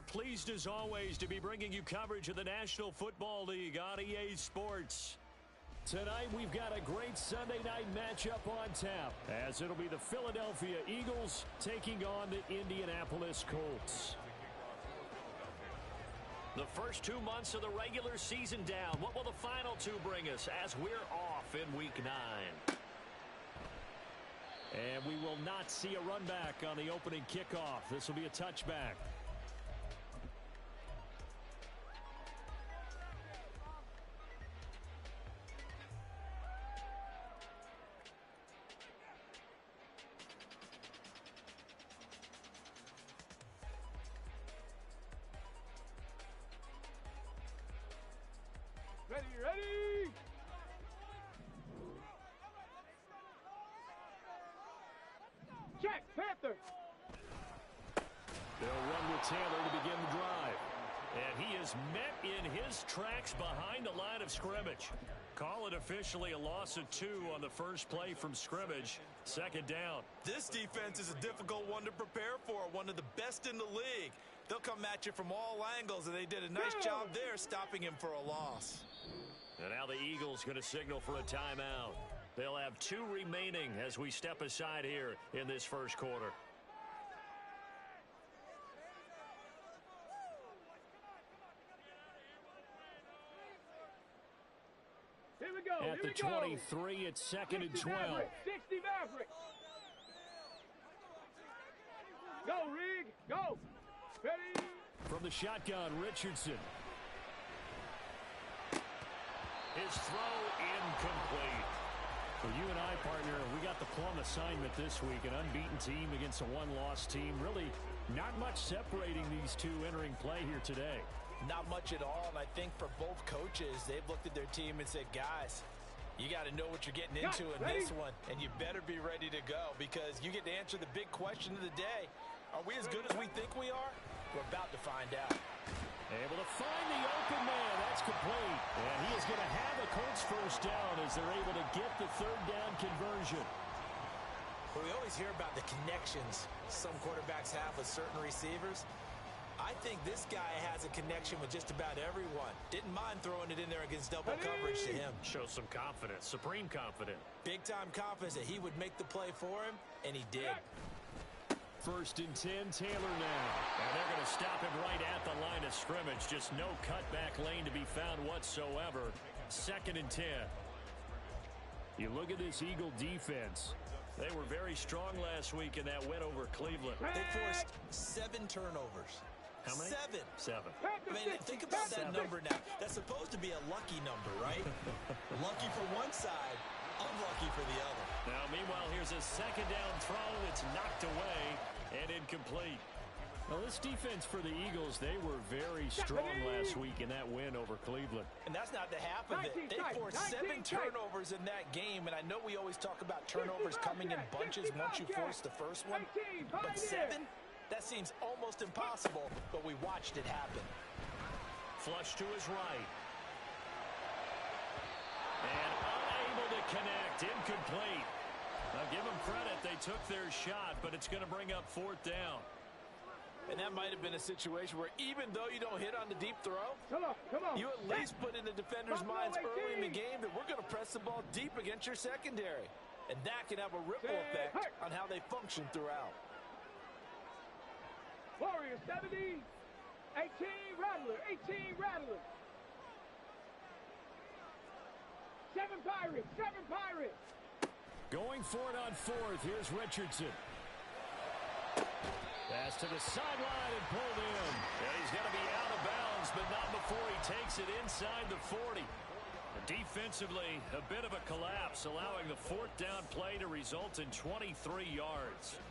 are pleased as always to be bringing you coverage of the National Football League on EA Sports. Tonight we've got a great Sunday night matchup on tap, as it'll be the Philadelphia Eagles taking on the Indianapolis Colts. The first 2 months of the regular season down. What will the final two bring us as we're off in Week 9? And we will not see a run back on the opening kickoff. This will be a touchback. Ready! Check, Panther! They'll run with Taylor to begin the drive. And he is met in his tracks behind the line of scrimmage. Call it officially a loss of 2 on the first play from scrimmage. Second down. This defense is a difficult one to prepare for, one of the best in the league. They'll come at you from all angles, and they did a nice job there stopping him for a loss. And now the Eagles going to signal for a timeout. They'll have 2 remaining as we step aside here in this first quarter. Here we go. At the 23, it's second and 12. 60 Maverick. Go, Rig. Go. Ready. From the shotgun, Richardson. His throw incomplete. For you and I, partner, we got the plum assignment this week. An unbeaten team against a one-loss team. Really not much separating these two entering play here today. Not much at all, and I think for both coaches, they've looked at their team and said, guys, you got to know what you're getting into in this one, and you better be ready to go because you get to answer the big question of the day. Are we as good as we think we are? We're about to find out. Able to find the open man. That's complete. And he is going to have a Colts first down as they're able to get the third down conversion. Well, we always hear about the connections some quarterbacks have with certain receivers. I think this guy has a connection with just about everyone. Didn't mind throwing it in there against double coverage to him. Shows some confidence, supreme confidence. Big-time confidence that he would make the play for him, and he did. First and 10, Taylor now. And they're going to stop him right at the line of scrimmage. Just no cutback lane to be found whatsoever. Second and 10. You look at this Eagle defense. They were very strong last week in that win over Cleveland. They forced 7 turnovers. How many? 7. 7. I mean, think about that number now. That's supposed to be a lucky number, right? Lucky for one side, unlucky for the other. Now, meanwhile, here's a second down throw. It's knocked away and incomplete. Well, this defense for the Eagles, they were very strong last week in that win over Cleveland. And that's not the half of it. They forced 7 turnovers in that game, and I know we always talk about turnovers coming in bunches once you force the first one. But 7? That seems almost impossible, but we watched it happen. Flush to his right. And unable to connect. Incomplete. Now, give them credit. They took their shot, but it's going to bring up fourth down. And that might have been a situation where even though you don't hit on the deep throw, Come on. you at least put in the defender's minds early in the game that we're going to press the ball deep against your secondary. And that can have a ripple effect on how they function throughout. Warriors 70. 18 Rattler. 7 Pirates. Going for it on fourth. Here's Richardson. Pass to the sideline and pulled in. And he's going to be out of bounds, but not before he takes it inside the 40. Defensively, a bit of a collapse, allowing the fourth down play to result in 23 yards.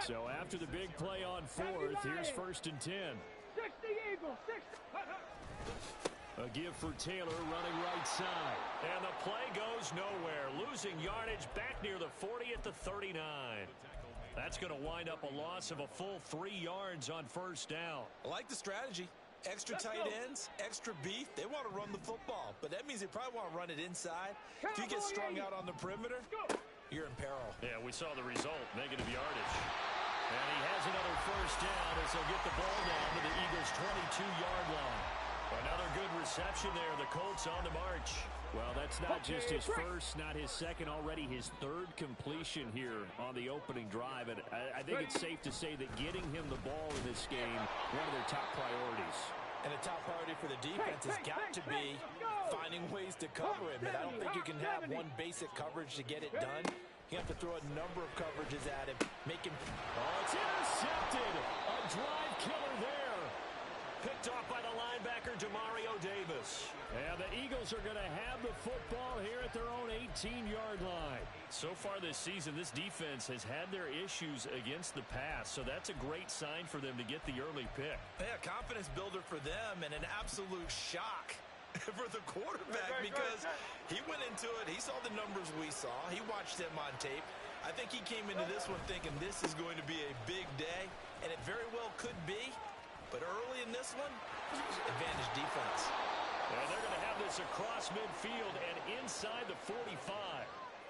So after the big play on fourth, here's first and 10. 60 Eagles. 60. A give for Taylor running right side. And the play goes nowhere. Losing yardage back near the 40 at the 39. That's going to wind up a loss of a full 3 yards on first down. I like the strategy. Extra tight ends, extra beef. They want to run the football, but that means they probably want to run it inside. If you get strung out on the perimeter, you're in peril. Yeah, we saw the result, negative yardage. And he has another first down as they'll get the ball down to the Eagles' 22-yard line. Another good reception there. The Colts on the march. Well, that's not just his first, not his second, already his third completion here on the opening drive. And I think it's safe to say that getting him the ball in this game, one of their top priorities. And a top priority for the defense has got to be finding ways to cover him. And I don't think you can have one basic coverage to get it done. You have to throw a number of coverages at him. Make him... Oh, it's intercepted. A drive killer there. Picked off by the linebacker, Demario Davis. And the Eagles are going to have the football here at their own 18-yard line. So far this season, this defense has had their issues against the pass, so that's a great sign for them to get the early pick. Yeah, confidence builder for them and an absolute shock for the quarterback because he went into it. He saw the numbers we saw. He watched them on tape. I think he came into this one thinking this is going to be a big day, and it very well could be. But early in this one, advantage defense. And they're going to have this across midfield and inside the 45.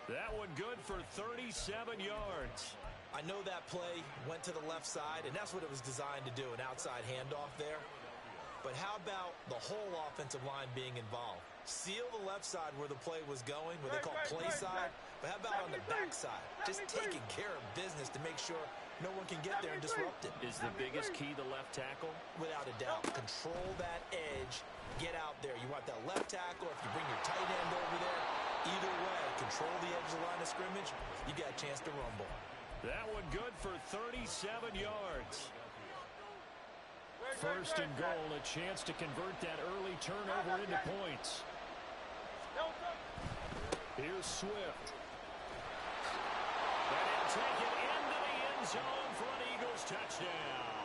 That one good for 37 yards. I know that play went to the left side, and that's what it was designed to do, an outside handoff there. But how about the whole offensive line being involved? Seal the left side where the play was going, where they call play side. But how about on the back side? Just taking care of business to make sure no one can get there and disrupt it. Is the biggest key the left tackle? Without a doubt. Control that edge. Get out there. You want that left tackle. If you bring your tight end over there, either way, control the edge of the line of scrimmage, you got a chance to rumble. That one good for 37 yards. First and goal, a chance to convert that early turnover into points. Here's Swift. And he'll take it into the end zone for an Eagles touchdown.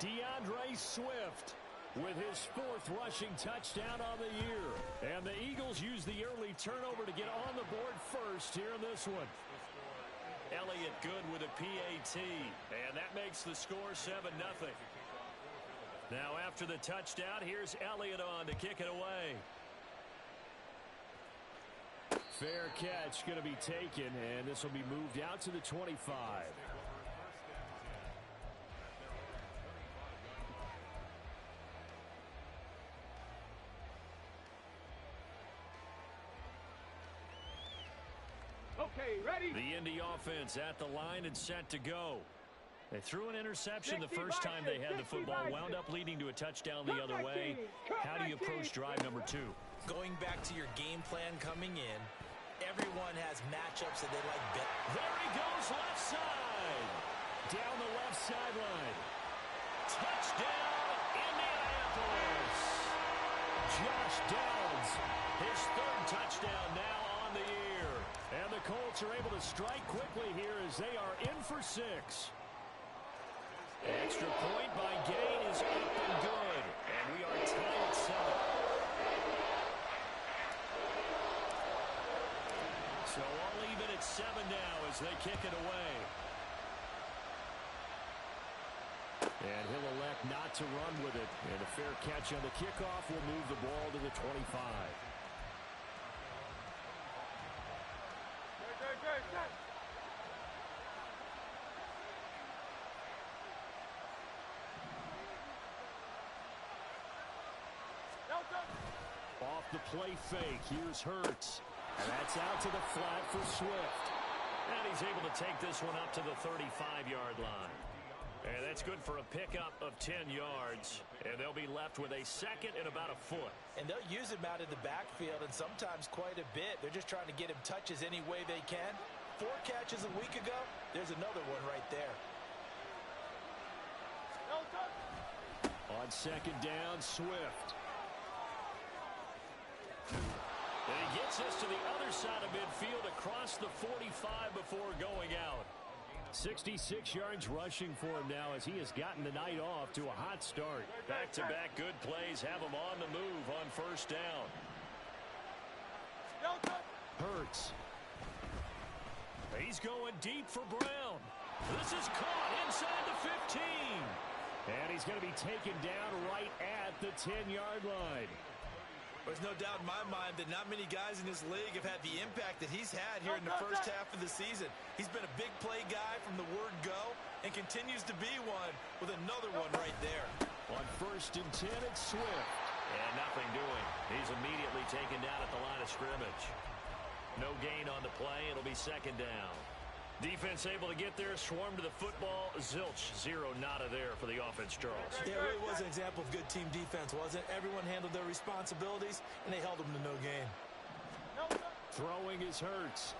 DeAndre Swift with his fourth rushing touchdown on the year. And the Eagles use the early turnover to get on the board first here in this one. Elliott good with a PAT. And that makes the score 7-0. Now after the touchdown, here's Elliott on to kick it away. Fair catch going to be taken, and this will be moved out to the 25. Okay, ready? The Indy offense at the line and set to go. They threw an interception the first time they had the football, wound up leading to a touchdown the other way. How do you approach drive number 2? Going back to your game plan coming in, everyone has matchups that they like better. There he goes, left side. Down the left sideline. Touchdown, Indianapolis. Josh Downs, his third touchdown now on the year. And the Colts are able to strike quickly here as they are in for 6. Extra point by Gain is up and good. And we are tied at 7. So all even at 7 now as they kick it away. And he'll elect not to run with it. And a fair catch on the kickoff will move the ball to the 25. Off the play fake, here's Hurts. And that's out to the flat for Swift. And he's able to take this one up to the 35-yard line. And that's good for a pickup of 10 yards. And they'll be left with a second and about a foot. And they'll use him out of the backfield, and sometimes quite a bit. They're just trying to get him touches any way they can. 4 catches a week ago. There's another one right there. On second down, Swift. And he gets us to the other side of midfield across the 45 before going out. 66 yards rushing for him now as he has gotten the night off to a hot start. Back-to-back good plays have him on the move on first down. Hurts. He's going deep for Brown. This is caught inside the 15. And he's going to be taken down right at the 10-yard line. There's no doubt in my mind that not many guys in this league have had the impact that he's had here in the first half of the season. He's been a big play guy from the word go and continues to be one with another one right there. On 1st and 10, it's Swift. And nothing doing. He's immediately taken down at the line of scrimmage. No gain on the play. It'll be 2nd down. Defense able to get there, swarm to the football. Zilch, 0 nada there for the offense, Charles. Yeah, it really was an example of good team defense, wasn't it? Everyone handled their responsibilities, and they held them to no gain. Throwing is Hurts.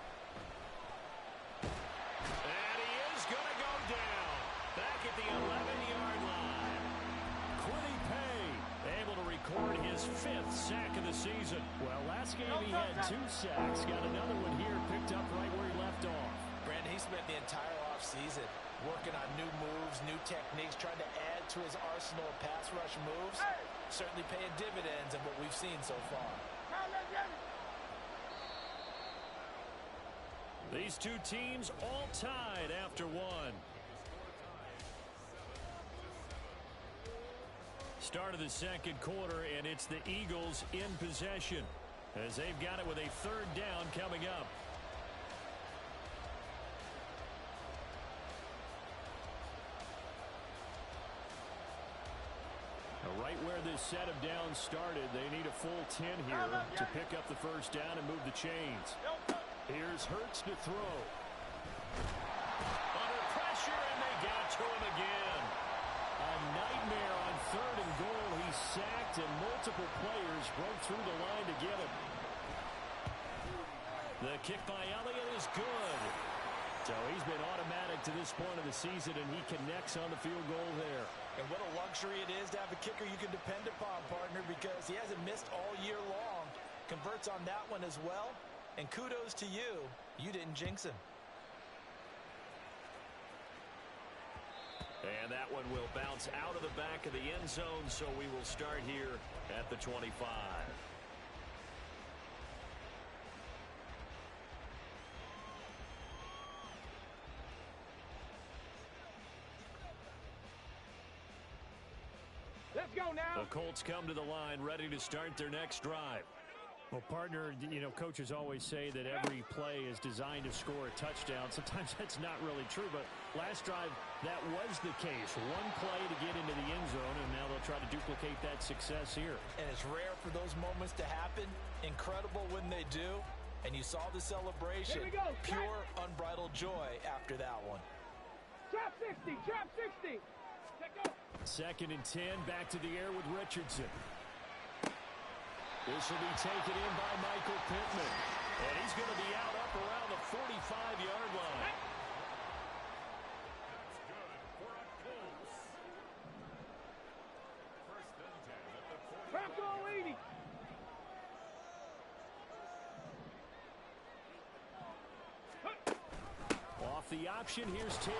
And he is going to go down. Back at the 11-yard line. Kwity Paye able to record his 5th sack of the season. Well, last game he had 2 sacks. Got another one here, picked up right where he left off. Brandon, he spent the entire offseason working on new moves, new techniques, trying to add to his arsenal of pass rush moves. Certainly paying dividends in what we've seen so far. These two teams all tied after one. Start of the 2nd quarter, and it's the Eagles in possession as they've got it with a 3rd down coming up. Right where this set of downs started, they need a full 10 here to pick up the 1st down and move the chains. Here's Hurts to throw. Under pressure, and they got to him again. A nightmare on 3rd and goal. He's sacked, and multiple players broke through the line to get him. The kick by Elliott is good. So he's been automatic to this point of the season, and he connects on the field goal there. And what a luxury it is to have a kicker you can depend upon, partner, because he hasn't missed all year long. Converts on that one as well. And kudos to you. You didn't jinx him. And that one will bounce out of the back of the end zone, so we will start here at the 25. Let's go now. The Colts come to the line, ready to start their next drive. Well, partner, you know, coaches always say that every play is designed to score a touchdown. Sometimes that's not really true, but last drive, that was the case. One play to get into the end zone, and now they'll try to duplicate that success here. And it's rare for those moments to happen. Incredible when they do. And you saw the celebration. Here we go. Pure, unbridled joy after that one. Trap 60, trap 60. Take off. 2nd and 10, back to the air with Richardson. This will be taken in by Michael Pittman. And he's going to be out up around the 45-yard line. Trap to 80. Off the option, here's Taylor.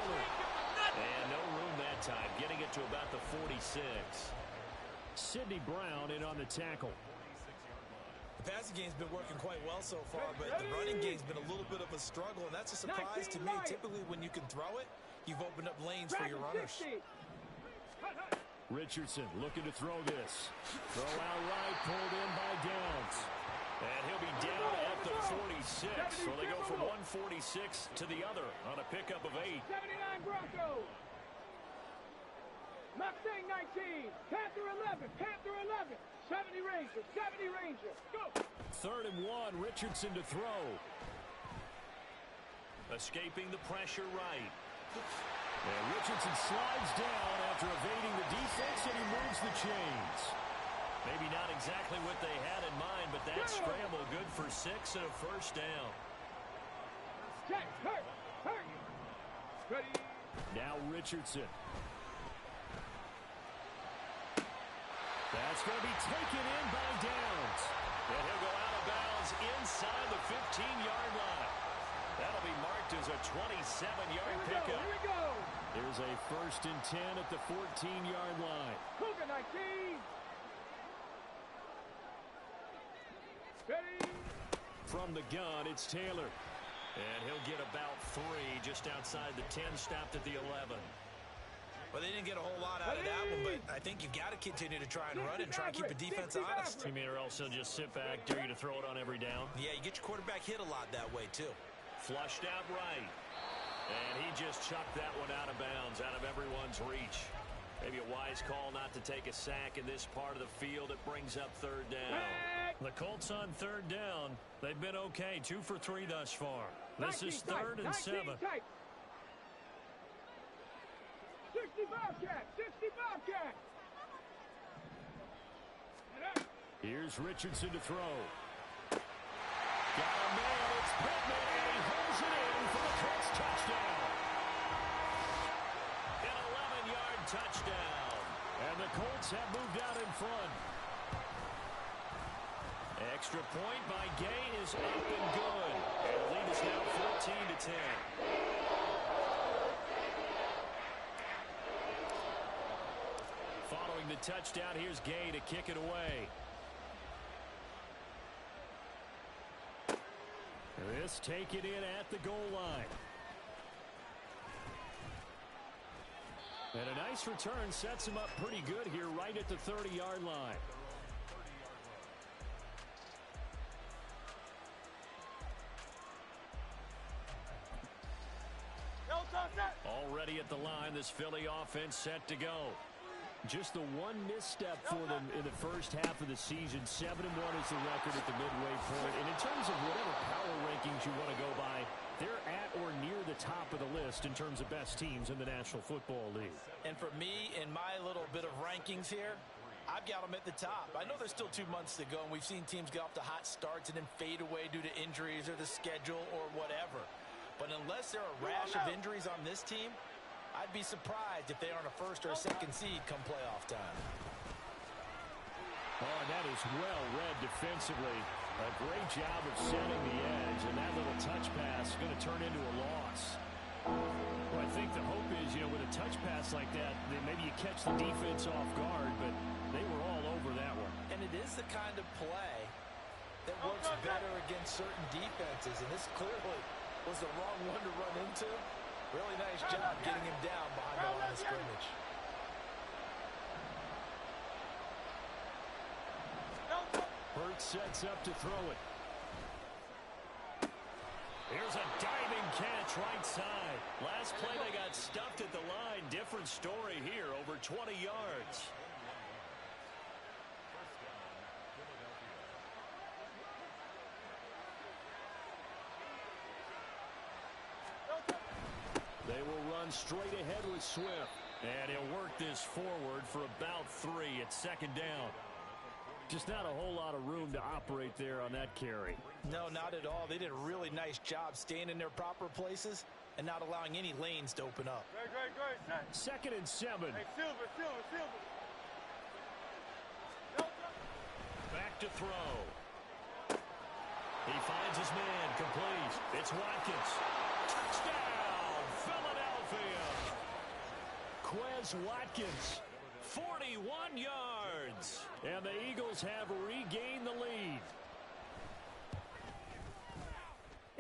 And no room that time, getting it to about the 46. Sidney Brown in on the tackle. The passing game's been working quite well so far, but the running game's been a little bit of a struggle, and that's a surprise to me. Typically, when you can throw it, you've opened up lanes for your runners. Richardson looking to throw this. Throw out right, pulled in by Downs. And he'll be down at the 46. So they go from 146 to the other on a pickup of 8. 79 Broncos. Mustang 19. Panther 11. Panther 11. 70 Ranger. 70 Ranger. Go. 3rd and 1. Richardson to throw. Escaping the pressure right. And Richardson slides down after evading the defense, and he moves the chains. Maybe not exactly what they had in mind, but that scramble good for 6 and a 1st down. Check. Hurt. Ready. Now Richardson. That's going to be taken in by Downs. And he'll go out of bounds inside the 15-yard line. That'll be marked as a 27-yard pickup. Here we go. There's a 1st and 10 at the 14-yard line. Cougar 19. Ready. From the gun, it's Taylor. And he'll get about 3 just outside the 10, stopped at the 11. Well, they didn't get a whole lot out of that one, but I think you've got to continue to try and run and try and keep the defense honest. You mean or else they'll just sit back, dare you to throw it on every down? Yeah, you get your quarterback hit a lot that way, too. Flushed out right. And he just chucked that one out of bounds, out of everyone's reach. Maybe a wise call not to take a sack in this part of the field. It brings up third down. The Colts on third down. They've been okay, 2 for 3 thus far. This is 3rd and 7. 60 Bobcat! 60 Bobcat! Here's Richardson to throw. Got a man. It's Pittman, and he holds it in for the Colts touchdown. An 11-yard touchdown. And the Colts have moved out in front. Extra point by Gay is up and good. And the lead is now 14-10. Following the touchdown, here's Gay to kick it away. This taken in at the goal line. And a nice return sets him up pretty good here right at the 30-yard line. Already at the line, this Philly offense set to go. Just the one misstep for them in the first half of the season. 7-1 is the record at the midway point. And in terms of whatever power rankings you want to go by, they're at or near the top of the list in terms of best teams in the National Football League. And for me, in my little bit of rankings here, I've got them at the top. I know there's still 2 months to go, and we've seen teams get off to hot starts and then fade away due to injuries or the schedule or whatever. But unless there are a rash of injuries on this team, I'd be surprised if they aren't a first or a second seed come playoff time. Oh, and that is well read defensively. A great job of setting the edge, and that little touch pass is going to turn into a loss. Well, I think the hope is, with a touch pass like that, then maybe you catch the defense off guard, but they were all over that one. And it is the kind of play that works better against certain defenses, and this clearly was the wrong one to run into. Really nice job getting him down behind the line of scrimmage. Hurts sets up to throw it. Here's a diving catch right side. Last play they got stuffed at the line. Different story here, over 20 yards. They will run straight ahead with Swift. And he'll work this forward for about 3 at 2nd down. Just not a whole lot of room to operate there on that carry. No, not at all. They did a really nice job staying in their proper places and not allowing any lanes to open up. Great. 2nd and 7. Hey, Silver. Back to throw. He finds his man, complete. It's Watkins. Touchdown, Philadelphia. Quez Watkins. 41 yards. And the Eagles have regained the lead.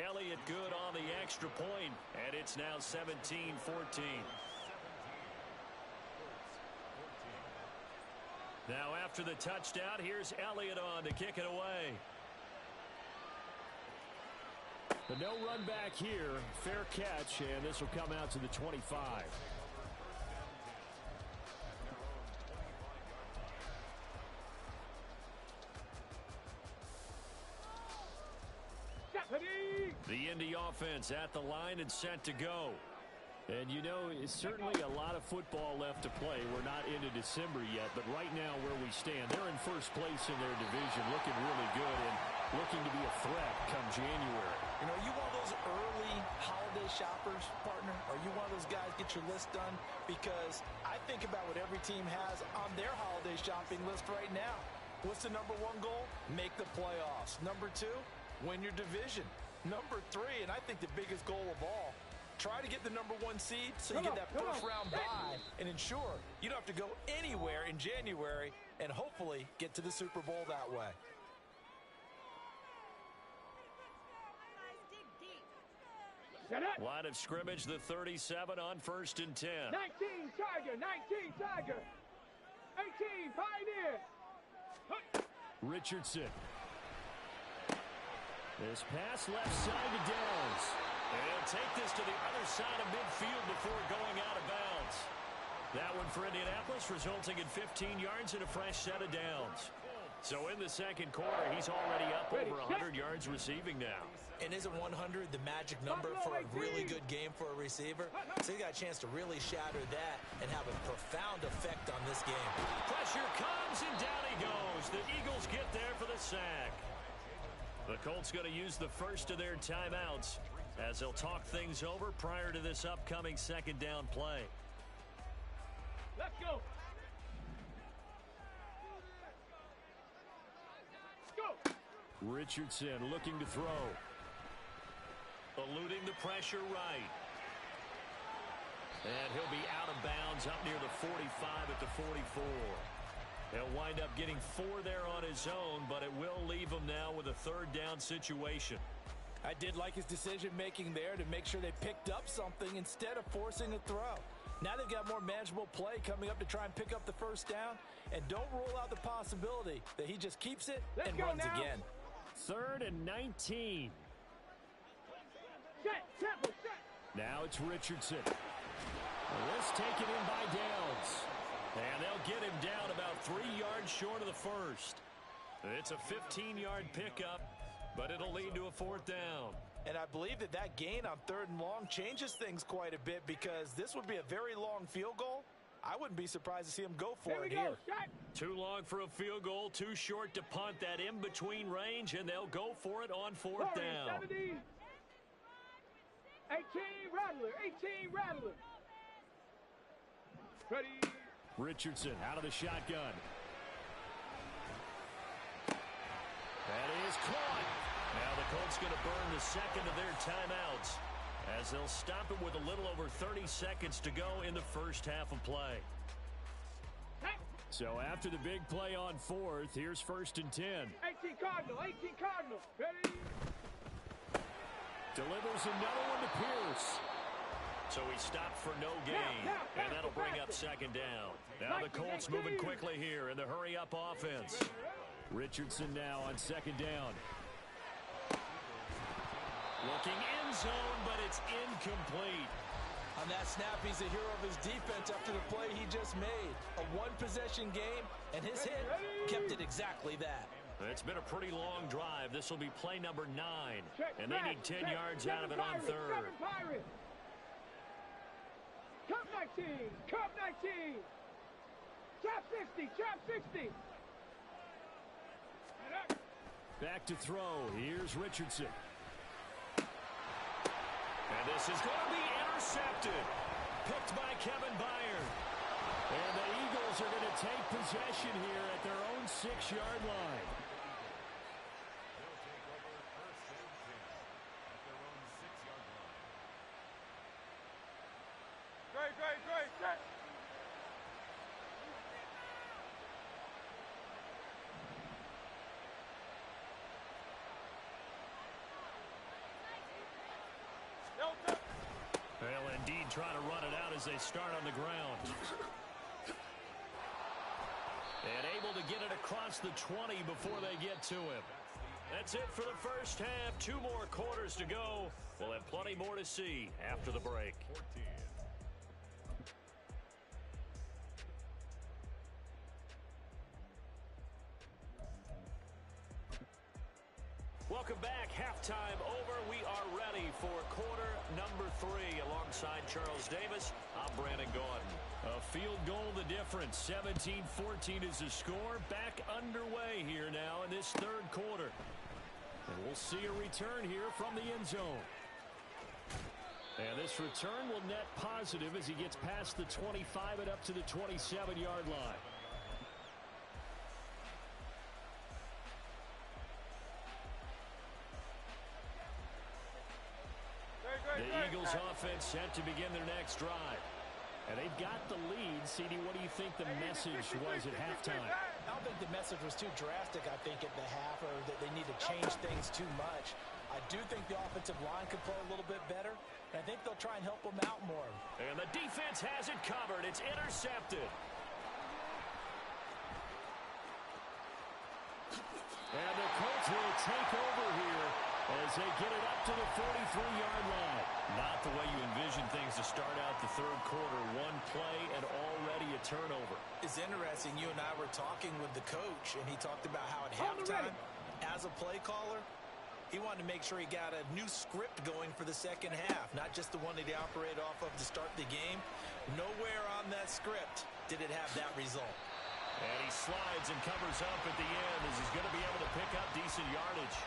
Elliott good on the extra point, and it's now 17-14. Now after the touchdown, here's Elliott on to kick it away. The no run back here, fair catch, and this will come out to the 25. The Indy offense at the line and set to go. And it's certainly a lot of football left to play. We're not into December yet, but right now where we stand, they're in first place in their division, looking really good and looking to be a threat come January. Are you one of those early holiday shoppers, partner? Are you one of those guys get your list done? Because I think about what every team has on their holiday shopping list right now. What's the number 1 goal? Make the playoffs. Number 2, win your division. Number 3, and I think the biggest goal of all, try to get the number 1 seed so you get that first round bye and ensure you don't have to go anywhere in January and hopefully get to the Super Bowl that way. Line of scrimmage, the 37 on 1st and 10. 19 Tiger, 19. 19, Tiger. 18, Pioneer. Richardson. This pass left side to Downs. And he'll take this to the other side of midfield before going out of bounds. That one for Indianapolis, resulting in 15 yards and a fresh set of downs. So in the second quarter, he's already up over 100 yards receiving now. And isn't 100 the magic number for a really good game for a receiver? So he got a chance to really shatter that and have a profound effect on this game. Pressure comes, and down he goes. The Eagles get there for the sack. The Colts going to use the first of their timeouts as they'll talk things over prior to this upcoming second down play. Let's go. Go. Richardson looking to throw. Eluding the pressure right. And he'll be out of bounds up near the 45 at the 44. He'll wind up getting 4 there on his own, but it will leave him now with a third down situation. I did like his decision-making there to make sure they picked up something instead of forcing a throw. Now they've got more manageable play coming up to try and pick up the first down, and don't rule out the possibility that he just keeps it and runs again. 3rd and 19. Set. Now it's Richardson. This taken in by Downs. And they'll get him down about 3 yards short of the first. It's a 15-yard pickup, but it'll lead to a 4th down. And I believe that gain on 3rd and long changes things quite a bit, because this would be a very long field goal. I wouldn't be surprised to see him go for it here. Too long for a field goal, too short to punt. That in-between range, and they'll go for it on 4th down. 70. 18, Rattler. Ready. Richardson out of the shotgun. That is caught. Now the Colts going to burn the second of their timeouts as they'll stop it with a little over 30 seconds to go in the first half of play. So after the big play on 4th, here's 1st and 10. 18 Cardinal. Ready. Delivers another one to Pierce. So he stopped for no gain, and that'll bring up 2nd down. Now the Colts moving quickly here in the hurry-up offense. Richardson now on 2nd down. Looking end zone, but it's incomplete. On that snap, he's a hero of his defense after the play he just made. A one-possession game, and his hit kept it exactly that. It's been a pretty long drive. This will be play number 9, and they need 10 yards out of it on 3rd. Cup 19. Trap 60. Back to throw. Here's Richardson. And this is going to be intercepted. Picked by Kevin Byard. And the Eagles are going to take possession here at their own 6-yard line. Great. Set. They'll indeed try to run it out as they start on the ground. And able to get it across the 20 before they get to him. That's it for the first half. 2 more quarters to go. We'll have plenty more to see after the break. Welcome back. Halftime over. We are ready for quarter number 3. Alongside Charles Davis, I'm Brandon Gaudin. A field goal the difference. 17-14 is the score. Back underway here now in this 3rd quarter. And we'll see a return here from the end zone. And this return will net positive as he gets past the 25 and up to the 27-yard line. The Eagles offense set to begin their next drive. And they've got the lead. CD, what do you think the message was at halftime? I don't think the message was too drastic, I think, at the half, or that they need to change things too much. I do think the offensive line could play a little bit better, and I think they'll try and help him out more. And the defense has it covered. It's intercepted. And the Colts will take over here as they get it up to the 43-yard line. Not the way you envision things to start out the third quarter. One play and already a turnover. It's interesting. You and I were talking with the coach, and he talked about how at halftime, as a play caller, he wanted to make sure he got a new script going for the second half, not just the one that he operated off of to start the game. Nowhere on that script did it have that result. And he slides and covers up at the end as he's going to be able to pick up decent yardage.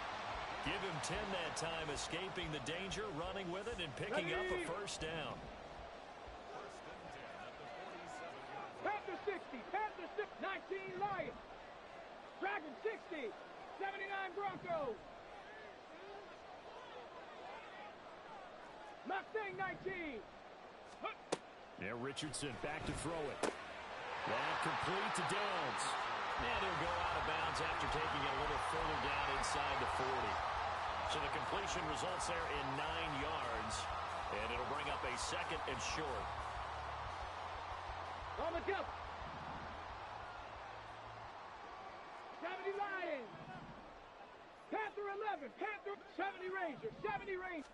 Give him 10 that time, escaping the danger, running with it, and picking up a first down. Panther 60, Panther 6, 19 Lions. Dragon 60, 79 Broncos. Mustang 19. Now Richardson back to throw it. That complete to Downs. And he'll go out of bounds after taking it a little further down inside the 40. So the completion results there in 9 yards. And it'll bring up a second and short. On the jump. 70 Lions. Panther 11. Panther 70 Rangers. 70 Rangers.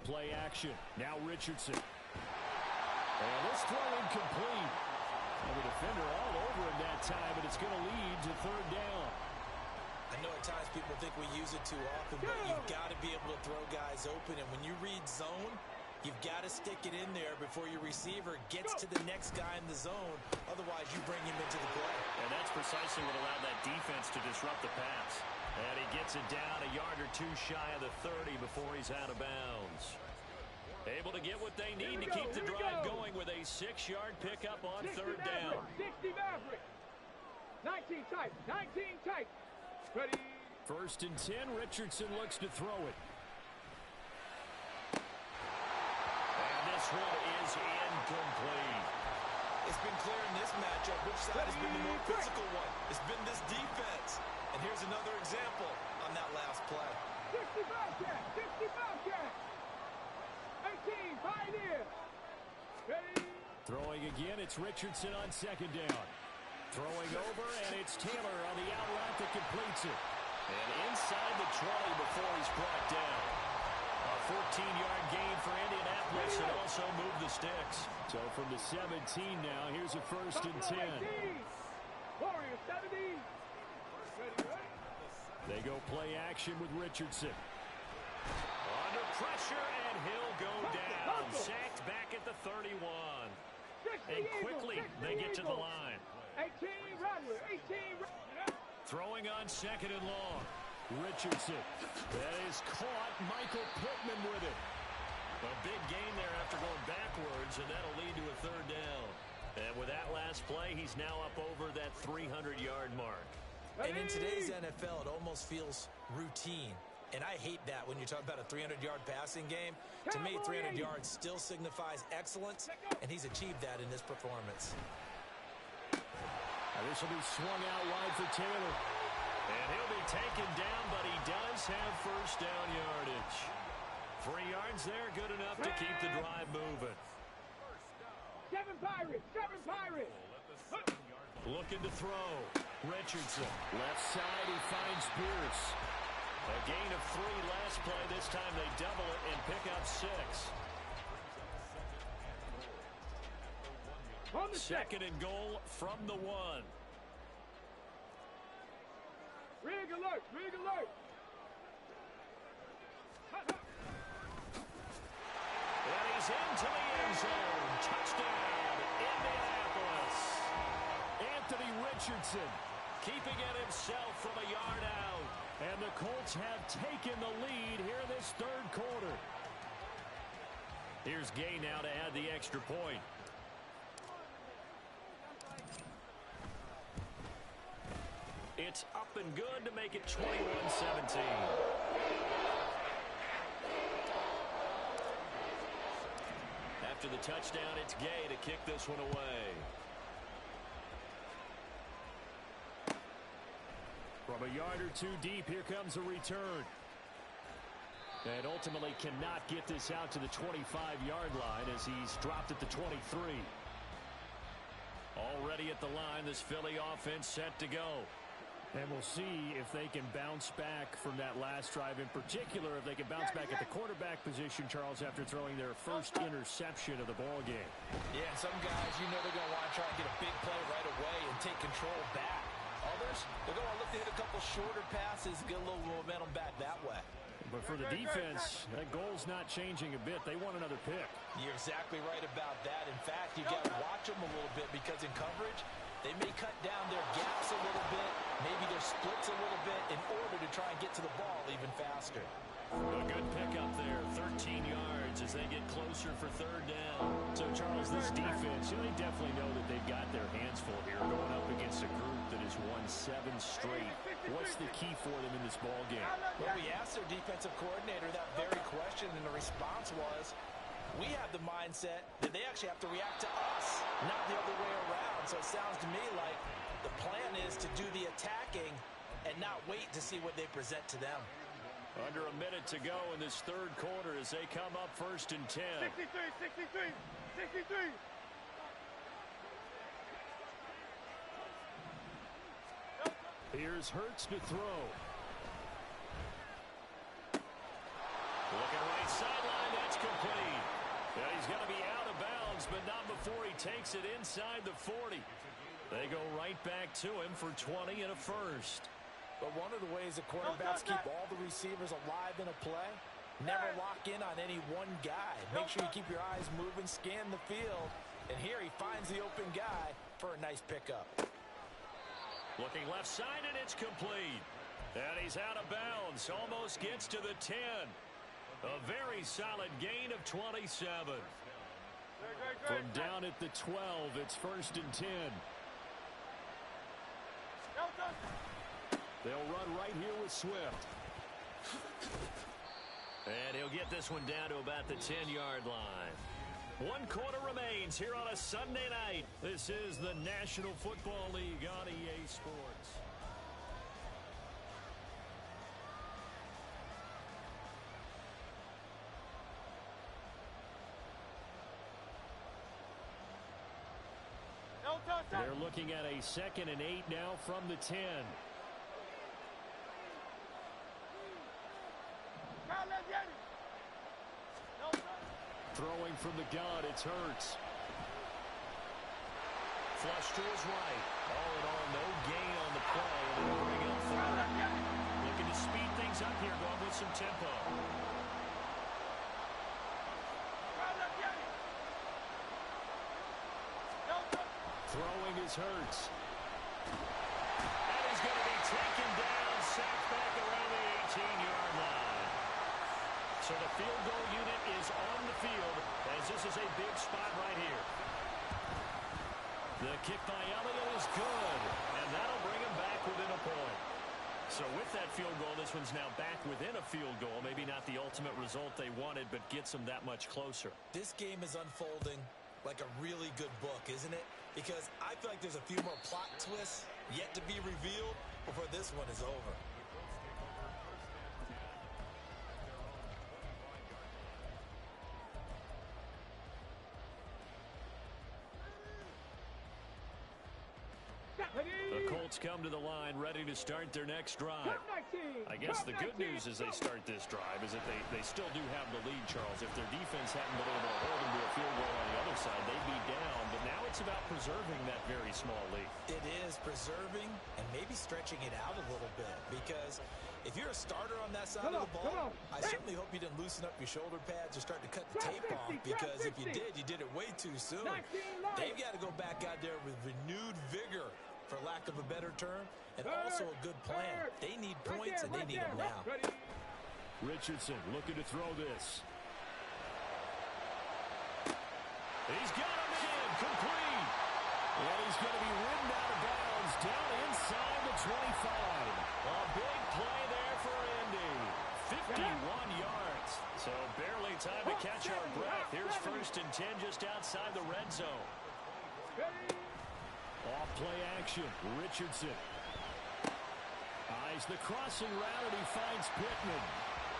Play action. Now Richardson. And this throw incomplete. And the defender all over him that time, and it's going to lead to third down. I know at times people think we use it too often, but you've got to be able to throw guys open. And when you read zone, you've got to stick it in there before your receiver gets to the next guy in the zone. Otherwise, you bring him into the play. And that's precisely what allowed that defense to disrupt the pass. And he gets it down a yard or two shy of the 30 before he's out of bounds. Able to get what they need to keep the drive going with a 6-yard pickup on third down. 60 Maverick. 19 tight. 19 tight. Ready. First and 10. Richardson looks to throw it. And this one is incomplete. It's been clear in this matchup which side has been the more physical one. It's been this defense. And here's another example on that last play. 60 Bobcat. 60 Bobcat. 18 Pioneer. Ready. Throwing again, it's Richardson on second down. Throwing over, and it's Taylor on the out route that completes it. And inside the 20 before he's brought down. A 14-yard gain for Indianapolis and also move the sticks. So from the 17 now, here's a first and 10. Warrior 70. They go play action with Richardson. Under pressure, and he'll go down. Sacked back at the 31. And quickly, they get to the line. 18 Rattler. 18 Throwing on second and long. Richardson. That is caught. Michael Pittman with it. A big gain there after going backwards, and that'll lead to a third down. And with that last play, he's now up over that 300-yard mark. And in today's NFL, it almost feels routine. And I hate that when you're talking about a 300-yard passing game. To me, 300 yards still signifies excellence, and he's achieved that in this performance. This will be swung out wide for Taylor. And he'll be taken down, but he does have first down yardage. 3 yards there, good enough to keep the drive moving. 7 Pirates. 7 Pirates. Looking to throw. Richardson. Left side, he finds Pierce. A gain of 3 last play. This time they double it and pick up 6. Second and goal from the 1. Rig alert. Rig alert. And he's into the end zone. Touchdown, Indianapolis. Anthony Richardson keeping it himself from a yard out. And the Colts have taken the lead here this third quarter. Here's Gay now to add the extra point. It's up and good to make it 21-17. After the touchdown, it's Gay to kick this one away. From a yard or two deep, here comes a return. And ultimately cannot get this out to the 25-yard line as he's dropped at the 23. Already at the line, this Philly offense set to go. And we'll see if they can bounce back from that last drive. In particular, if they can bounce back at the quarterback position, Charles, after throwing their first interception of the ball game. Yeah, and some guys, you know they're going to want to try and get a big play right away and take control back. Others, they're going to look to hit a couple shorter passes, get a little momentum back that way. But for the defense, that goal's not changing a bit. They want another pick. You're exactly right about that. In fact, you got to watch them a little bit because in coverage, they may cut down their gaps a little bit, maybe their splits a little bit in order to try and get to the ball even faster. A good pickup there, 13 yards as they get closer for third down. So, Charles, this defense, they definitely know that they've got their hands full here going up against a group that has won 7 straight. What's the key for them in this ball game? Well, we asked their defensive coordinator that very question, and the response was, we have the mindset that they actually have to react to us, not the other way around. So it sounds to me like the plan is to do the attacking and not wait to see what they present to them. Under a minute to go in this third quarter as they come up 1st and 10. 63. Here's Hurts to throw. Looking right sideline, that's complete. Yeah, he's going to be out of bounds, but not before he takes it inside the 40. They go right back to him for 20 and a first. But one of the ways the quarterbacks keep all the receivers alive in a play, never lock in on any one guy. Make sure you keep your eyes moving, scan the field, and here he finds the open guy for a nice pickup. Looking left side, and it's complete. And he's out of bounds, almost gets to the 10. A very solid gain of 27. From down at the 12, it's 1st and 10. They'll run right here with Swift. And he'll get this one down to about the 10-yard line. 1 quarter remains here on a Sunday night. This is the National Football League on EA Sports. They're looking at a 2nd and 8 now from the 10. Throwing from the gun, it's Hurts. Flush to his right. All in all, no gain on the play, and it'll bring up 3rd. Looking to speed things up here, going with some tempo. Throwing is Hurts. And he's going to be taken down, sacked back around the 18-yard line. So the field goal unit is on the field as this is a big spot right here. The kick by Elliott is good, and that'll bring him back within a point. So with that field goal, this one's now back within a field goal. Maybe not the ultimate result they wanted, but gets them that much closer. This game is unfolding like a really good book, isn't it? Because I feel like there's a few more plot twists yet to be revealed before this one is over. The Colts come to the line ready to start their next drive. I guess the good news as they start this drive is that they still do have the lead, Charles. If their defense hadn't been able to hold them to a field goal on the other side, they'd be down. But now it's about preserving that very small lead. It is preserving and maybe stretching it out a little bit, because if you're a starter on that side of the ball, I certainly hope you didn't loosen up your shoulder pads or start to cut the tape off, because if you did it way too soon. They've got to go back out there with renewed vigor, for lack of a better term, and also a good plan. They need points, and they need them now. Richardson looking to throw this. He's got him in, complete. And he's going to be ridden out of bounds down inside the 25. A big play there for Indy. 51 yards. So barely time to catch our breath. Here's 1st and 10 just outside the red zone. Off play action. Richardson eyes the crossing route, and he finds Pittman.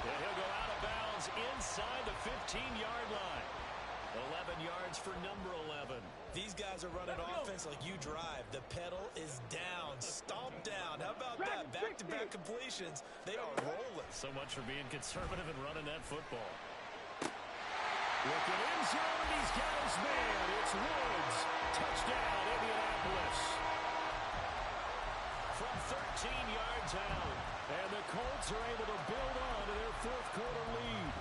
And he'll go out of bounds inside the 15-yard line. 11 yards for number 11. These guys are running offense like you drive. The pedal is down, stomped down. How about that? Back-to-back completions. They are rolling. So much for being conservative and running that football. Looking in zone, he's got his man. It's Woods. Touchdown, Indianapolis. From 13 yards out. And the Colts are able to build on to their fourth quarter lead.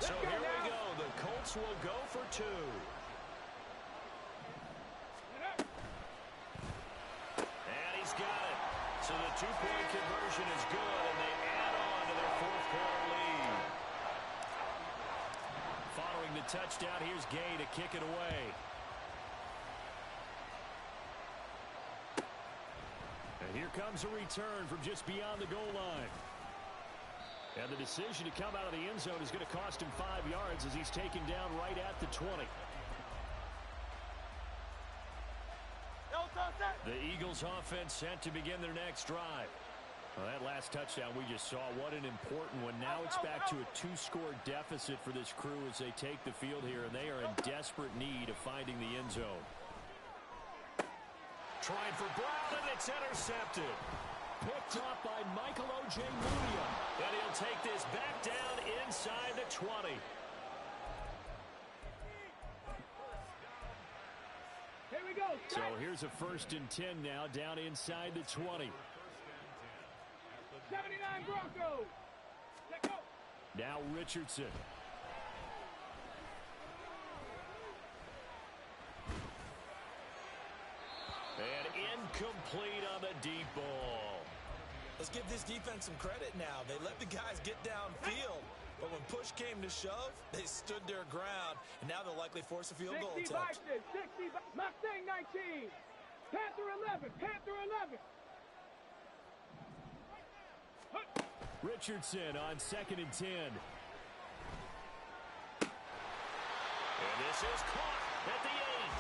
So here we go. The Colts will go for 2. And he's got it. So the 2-point conversion is good, and they add on to their fourth quarter lead. Following the touchdown, here's Gay to kick it away. And here comes a return from just beyond the goal line. And the decision to come out of the end zone is going to cost him 5 yards as he's taken down right at the 20. The Eagles offense set to begin their next drive. Well, that last touchdown we just saw, what an important one. Now it's back to a 2-score deficit for this crew as they take the field here, and they are in desperate need of finding the end zone. Trying for Brown, and it's intercepted. Picked up by Michael Ojemudia. And he'll take this back down inside the 20. Here we go. So here's a 1st and 10 now, down inside the 20. 79 Broncos. Let go. Now Richardson. And incomplete on the deep ball. Let's give this defense some credit now. They let the guys get downfield. But when push came to shove, they stood their ground. And now they'll likely force a field goal 60 attempt. Bison, 60 Mustang 19. Panther 11. Panther 11. Richardson on 2nd and 10. And this is caught at the 8.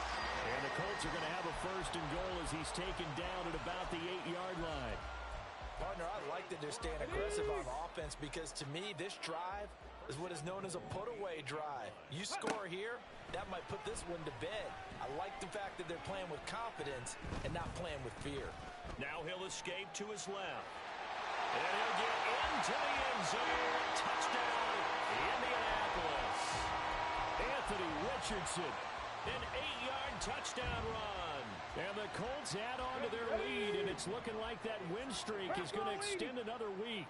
And the Colts are going to have a 1st and goal as he's taken down at about the 8-yard line. Partner, I like that they're staying aggressive on offense because to me, this drive is what is known as a put-away drive. You score here, that might put this one to bed. I like the fact that they're playing with confidence and not playing with fear. Now he'll escape to his left. And he'll get into the end zone. Touchdown, Indianapolis. Anthony Richardson. An 8-yard touchdown run. And the Colts add on to their lead, and it's looking like that win streak is going to extend another week.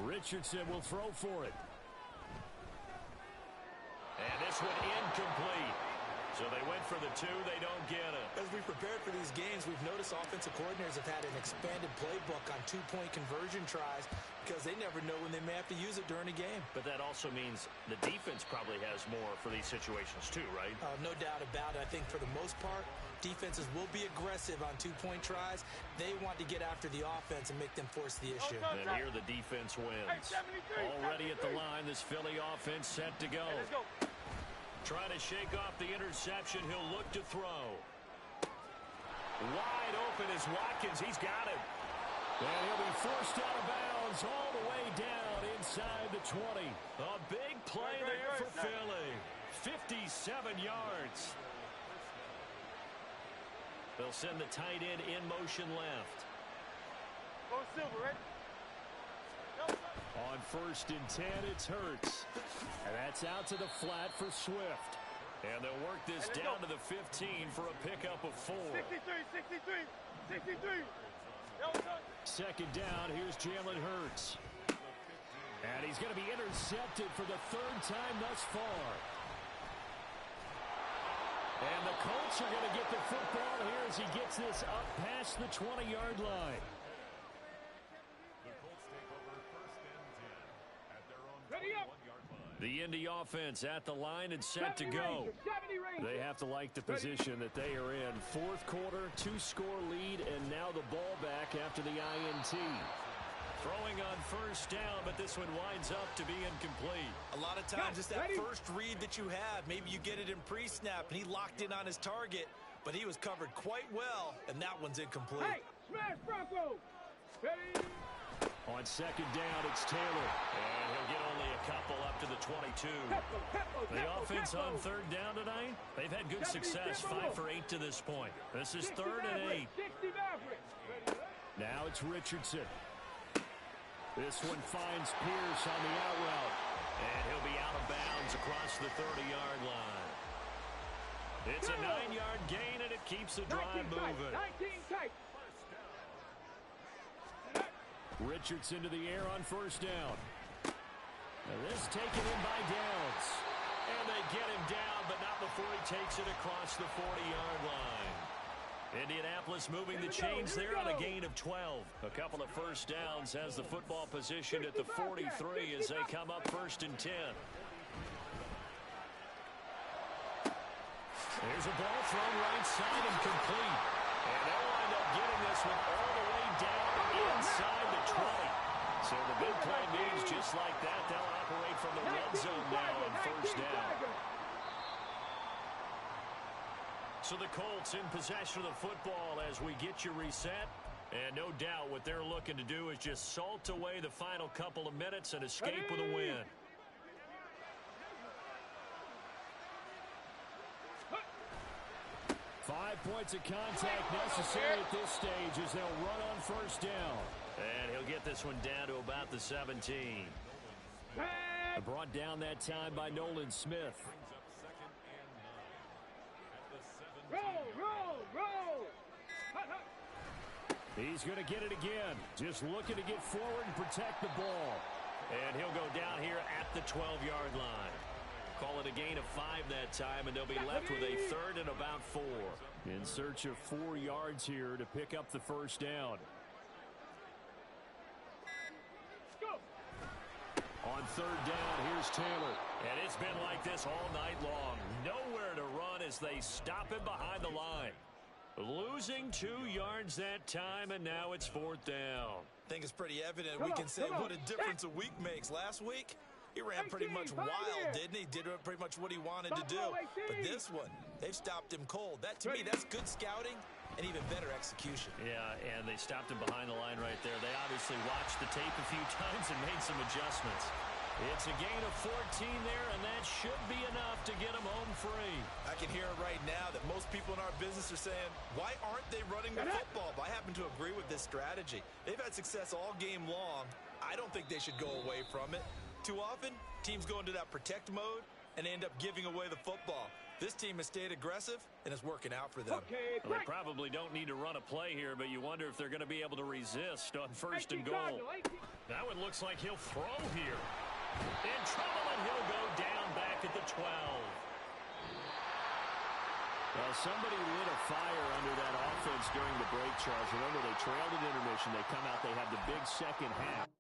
Richardson will throw for it. And this one incomplete. So they went for the 2, they don't get it. As we prepared for these games, we've noticed offensive coordinators have had an expanded playbook on 2-point conversion tries because they never know when they may have to use it during a game. But that also means the defense probably has more for these situations too, right? No doubt about it. I think for the most part, defenses will be aggressive on 2-point tries. They want to get after the offense and make them force the issue. And here the defense wins. Already at the line, this Philly offense set to go. Trying to shake off the interception. He'll look to throw. Wide open is Watkins. He's got it. And he'll be forced out of bounds all the way down inside the 20. A big play there for Philly. 57 yards. They'll send the tight end in motion left. Go Silver, right? On 1st and 10, it's Hurts. And that's out to the flat for Swift. And they'll work this down to the 15 for a pickup of 4. 63. 2nd down, here's Jalen Hurts. And he's going to be intercepted for the 3rd time thus far. And the Colts are going to get the football here as he gets this up past the 20-yard line. The Indy offense at the line and set to go. They have to like the position that they are in. 4th quarter, 2-score lead, and now the ball back after the INT. Throwing on 1st down, but this one winds up to be incomplete. A lot of times it's that first read that you have. Maybe you get it in pre-snap, and he locked in on his target, but he was covered quite well, and that one's incomplete. Hey, smash Bronco! Ready? On second down, it's Taylor. And he'll get only a couple up to the 22. The offense on third down tonight, they've had good success, 5 for 8 to this point. This is 3rd and 8. Now it's Richardson. This one finds Pierce on the out route. And he'll be out of bounds across the 30-yard line. It's a 9-yard gain, and it keeps the drive moving. Richardson to the air on first down. Now this taken in by Downs. And they get him down, but not before he takes it across the 40-yard line. Indianapolis moving the chains there on a gain of 12. A couple of first downs has the football positioned at the 43 as they come up 1st and 10. There's a ball thrown right side and complete. And they'll wind up getting this one all the way down inside the 20. So the big play means just like that, they'll operate from the red zone now on first down. So the Colts in possession of the football as we get you reset. And no doubt what they're looking to do is just salt away the final couple of minutes and escape with a win. Five points of contact necessary at this stage as they'll run on first down. And he'll get this one down to about the 17. Brought down that time by Nolan Smith. Roll. He's going to get it again. Just looking to get forward and protect the ball. And he'll go down here at the 12-yard line. Call it a gain of 5 that time, and they'll be left with a 3rd and about 4. In search of 4 yards here to pick up the first down. On third down, here's Taylor. And it's been like this all night long. Nowhere to run as they stop him behind the line. Losing 2 yards that time, and now it's 4th down. I think it's pretty evident. We can say what a difference a week makes. Last week, he ran pretty much wild, didn't he? Did pretty much what he wanted to do. But this one, they've stopped him cold. That, to me, that's good scouting and even better execution. Yeah, and they stopped him behind the line right there. They obviously watched the tape a few times and made some adjustments. It's a gain of 14 there, and that should be enough to get him home free. I can hear it right now that most people in our business are saying, why aren't they running the football? But I happen to agree with this strategy. They've had success all game long. I don't think they should go away from it. Too often, teams go into that protect mode and end up giving away the football. This team has stayed aggressive, and it's working out for them. Well, they probably don't need to run a play here, but you wonder if they're going to be able to resist on 1st and goal. That one looks like he'll throw here. In trouble, and he'll go down back at the 12. Well, somebody lit a fire under that offense during the break, Charles. Remember, they trailed at intermission. They come out, they have the big second half.